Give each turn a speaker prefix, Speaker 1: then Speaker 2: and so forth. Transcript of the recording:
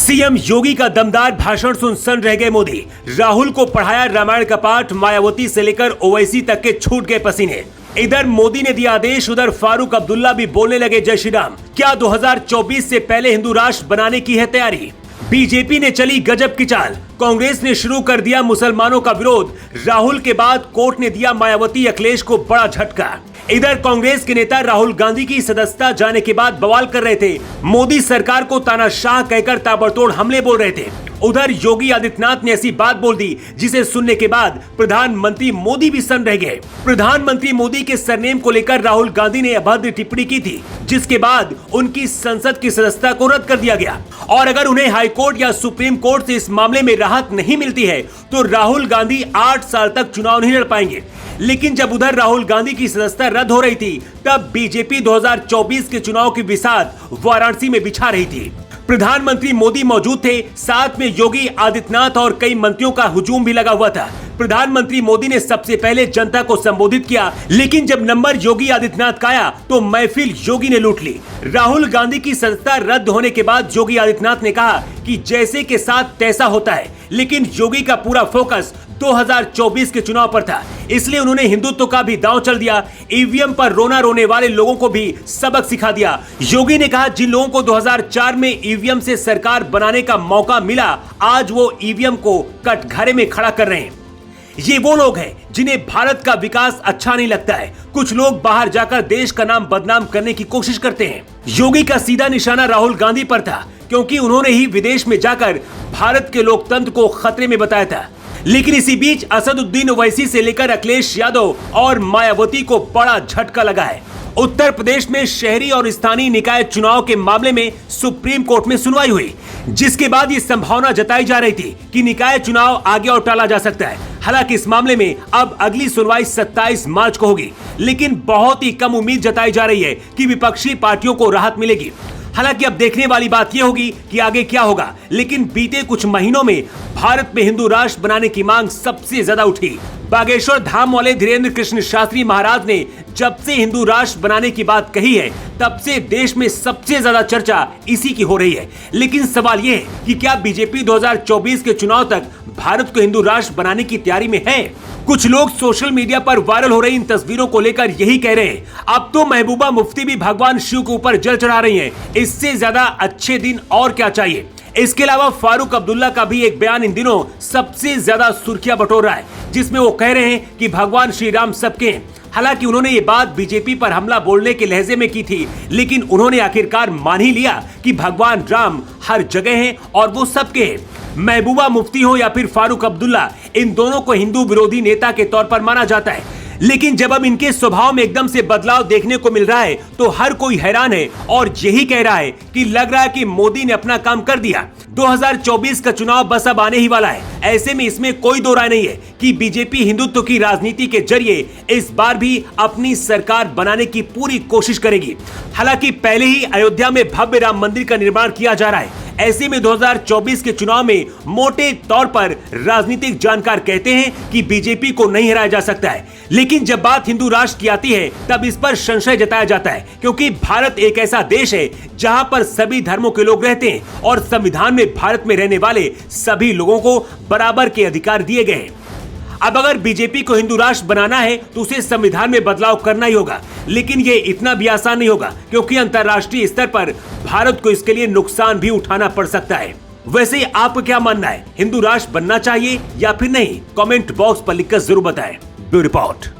Speaker 1: CM योगी का दमदार भाषण सुन सन रह गए मोदी। राहुल को पढ़ाया रामायण का पाठ, मायावती से लेकर ओवैसी तक के छूट गए पसीने। इधर मोदी ने दिया आदेश, उधर फारूक अब्दुल्ला भी बोलने लगे जय श्री राम। क्या 2024 से पहले हिंदू राष्ट्र बनाने की है तैयारी? बीजेपी ने चली गजब की चाल, कांग्रेस ने शुरू कर दिया मुसलमानों का विरोध। राहुल के बाद कोर्ट ने दिया मायावती अखिलेश को बड़ा झटका। इधर कांग्रेस के नेता राहुल गांधी की सदस्यता जाने के बाद बवाल कर रहे थे, मोदी सरकार को तानाशाह कहकर ताबड़तोड़ हमले बोल रहे थे। उधर योगी आदित्यनाथ ने ऐसी बात बोल दी जिसे सुनने के बाद प्रधानमंत्री मोदी भी सन्न रह गए। प्रधानमंत्री मोदी के सरनेम को लेकर राहुल गांधी ने अभद्र टिप्पणी की थी, जिसके बाद उनकी संसद की सदस्यता को रद्द कर दिया गया। और अगर उन्हें हाई कोर्ट या सुप्रीम कोर्ट से इस मामले में राहत नहीं मिलती है तो राहुल गांधी 8 साल तक चुनाव नहीं लड़ पाएंगे। लेकिन जब उधर राहुल गांधी की सदस्यता रद्द हो रही थी, तब बीजेपी 2024 के चुनाव की बिसात वाराणसी में बिछा रही थी। प्रधानमंत्री मोदी मौजूद थे, साथ में योगी आदित्यनाथ और कई मंत्रियों का हुजूम भी लगा हुआ था। प्रधानमंत्री मोदी ने सबसे पहले जनता को संबोधित किया, लेकिन जब नंबर योगी आदित्यनाथ का आया तो महफिल योगी ने लूट ली। राहुल गांधी की सदस्यता रद्द होने के बाद योगी आदित्यनाथ ने कहा कि जैसे के साथ तैसा होता है, लेकिन योगी का पूरा फोकस 2024 के चुनाव पर था, इसलिए उन्होंने हिंदुत्व का भी दांव चल दिया। ईवीएम पर रोना रोने वाले लोगों को भी सबक सिखा दिया। योगी ने कहा, जिन लोगों को 2004 में ईवीएम से सरकार बनाने का मौका मिला, आज वो ईवीएम को कटघरे में खड़ा कर रहे हैं। ये वो लोग हैं जिन्हें भारत का विकास अच्छा नहीं लगता है। कुछ लोग बाहर जाकर देश का नाम बदनाम करने की कोशिश करते हैं। योगी का सीधा निशाना राहुल गांधी पर था, क्योंकि उन्होंने ही विदेश में जाकर भारत के लोकतंत्र को खतरे में बताया था। लेकिन इसी बीच असदुद्दीन ओवैसी से लेकर अखिलेश यादव और मायावती को बड़ा झटका लगा है। उत्तर प्रदेश में शहरी और स्थानीय निकाय चुनाव के मामले में सुप्रीम कोर्ट में सुनवाई हुई, जिसके बाद ये संभावना जताई जा रही थी कि निकाय चुनाव आगे और टाला जा सकता है। हालांकि इस मामले में अब अगली सुनवाई 27 मार्च को होगी, लेकिन बहुत ही कम उम्मीद जताई जा रही है कि विपक्षी पार्टियों को राहत मिलेगी। हालांकि अब देखने वाली बात यह होगी कि आगे क्या होगा। लेकिन बीते कुछ महीनों में भारत में हिंदू राष्ट्र बनाने की मांग सबसे ज्यादा उठी। बागेश्वर धाम वाले धीरेन्द्र कृष्ण शास्त्री महाराज ने जब से हिंदू राष्ट्र बनाने की बात कही है, तब से देश में सबसे ज्यादा चर्चा इसी की हो रही है। लेकिन सवाल ये है कि क्या बीजेपी 2024 के चुनाव तक भारत को हिंदू राष्ट्र बनाने की तैयारी में है? कुछ लोग सोशल मीडिया पर वायरल हो रही इन तस्वीरों को लेकर यही कह रहे हैं, अब तो महबूबा मुफ्ती भी भगवान शिव के ऊपर जल चढ़ा रही हैं। इससे ज्यादा अच्छे दिन और क्या चाहिए? इसके अलावा फारूक अब्दुल्ला का भी एक बयान इन दिनों सबसे ज्यादा सुर्खियां बटोर रहा है, जिसमें वो कह रहे हैं कि भगवान श्री राम सबके हैं। हालांकि उन्होंने ये बात बीजेपी पर हमला बोलने के लहजे में की थी, लेकिन उन्होंने आखिरकार मान ही लिया कि भगवान राम हर जगह हैं और वो सबके हैं। महबूबा मुफ्ती हो या फिर फारूक अब्दुल्ला, इन दोनों को हिंदू विरोधी नेता के तौर पर माना जाता है। लेकिन जब अब इनके स्वभाव में एकदम से बदलाव देखने को मिल रहा है, तो हर कोई हैरान है और यही कह रहा है कि लग रहा है कि मोदी ने अपना काम कर दिया। 2024 का चुनाव बस अब आने ही वाला है। ऐसे में इसमें कोई दो राय नहीं है कि बीजेपी हिंदुत्व की राजनीति के जरिए इस बार भी अपनी सरकार बनाने की पूरी कोशिश करेगी। हालांकि पहले ही अयोध्या में भव्य राम मंदिर का निर्माण किया जा रहा है। ऐसे में 2024 के चुनाव में मोटे तौर पर राजनीतिक जानकार कहते हैं कि बीजेपी को नहीं हराया जा सकता है। लेकिन जब बात हिंदू राष्ट्र की आती है, तब इस पर संशय जताया जाता है, क्योंकि भारत एक ऐसा देश है जहां पर सभी धर्मों के लोग रहते हैं और संविधान में भारत में रहने वाले सभी लोगों को बराबर के अधिकार दिए गए हैं। अब अगर बीजेपी को हिंदू राष्ट्र बनाना है तो उसे संविधान में बदलाव करना ही होगा, लेकिन ये इतना भी आसान नहीं होगा, क्योंकि अंतर्राष्ट्रीय स्तर पर भारत को इसके लिए नुकसान भी उठाना पड़ सकता है। वैसे आपको क्या मानना है, हिंदू राष्ट्र बनना चाहिए या फिर नहीं? कमेंट बॉक्स पर लिखकर जरूर बताएं। Bureau report.